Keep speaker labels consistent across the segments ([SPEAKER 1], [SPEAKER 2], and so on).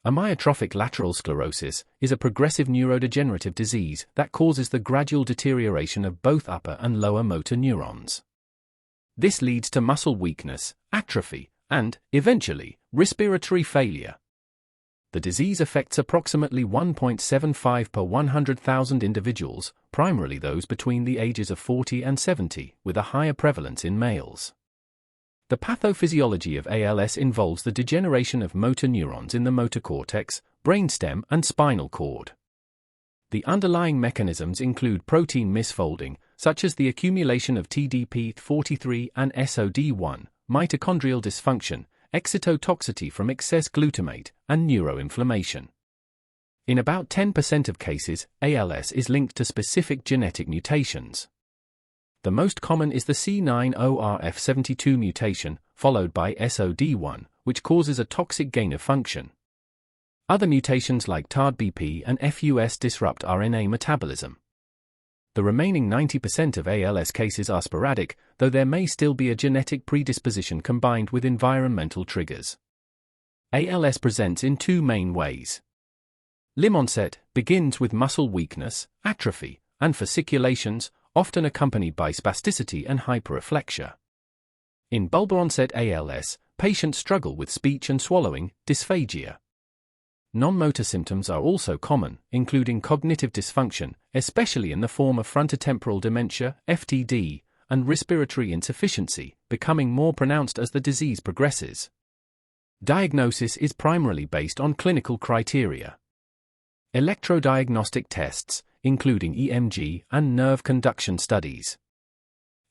[SPEAKER 1] Amyotrophic lateral sclerosis is a progressive neurodegenerative disease that causes the gradual deterioration of both upper and lower motor neurons. This leads to muscle weakness, atrophy, and, eventually, respiratory failure. The disease affects approximately 1.75 per 100,000 individuals, primarily those between the ages of 40 and 70, with a higher prevalence in males. The pathophysiology of ALS involves the degeneration of motor neurons in the motor cortex, brainstem, and spinal cord. The underlying mechanisms include protein misfolding, such as the accumulation of TDP-43 and SOD1, mitochondrial dysfunction, excitotoxicity from excess glutamate, and neuroinflammation. In about 10% of cases, ALS is linked to specific genetic mutations. The most common is the C9orf72 mutation, followed by SOD1, which causes a toxic gain of function. Other mutations like TARDBP and FUS disrupt RNA metabolism. The remaining 90% of ALS cases are sporadic, though there may still be a genetic predisposition combined with environmental triggers. ALS presents in two main ways. Limb onset begins with muscle weakness, atrophy, and fasciculations, often accompanied by spasticity and hyperreflexia. In bulbar onset ALS, patients struggle with speech and swallowing, dysphagia. Non-motor symptoms are also common, including cognitive dysfunction, especially in the form of frontotemporal dementia, FTD, and respiratory insufficiency, becoming more pronounced as the disease progresses. Diagnosis is primarily based on clinical criteria. Electrodiagnostic tests, including EMG and nerve conduction studies.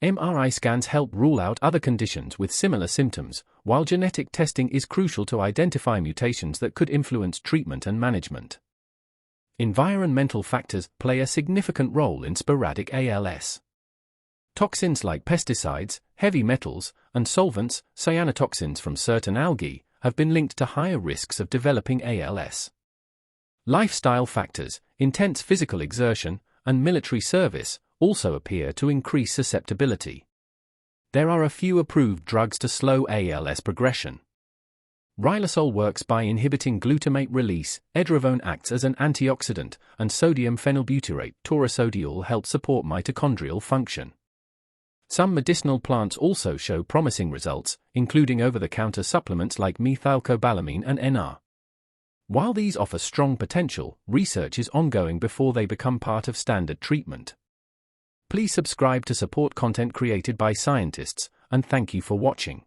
[SPEAKER 1] MRI scans help rule out other conditions with similar symptoms, while genetic testing is crucial to identify mutations that could influence treatment and management. Environmental factors play a significant role in sporadic ALS. Toxins like pesticides, heavy metals, and solvents, cyanotoxins from certain algae, have been linked to higher risks of developing ALS. Lifestyle factors, intense physical exertion, and military service also appear to increase susceptibility. There are a few approved drugs to slow ALS progression. Riluzole works by inhibiting glutamate release, edravone acts as an antioxidant, and sodium phenylbutyrate taurosodiol helps support mitochondrial function. Some medicinal plants also show promising results, including over-the-counter supplements like methylcobalamin and NR. While these offer strong potential, research is ongoing before they become part of standard treatment. Please subscribe to support content created by scientists, and thank you for watching.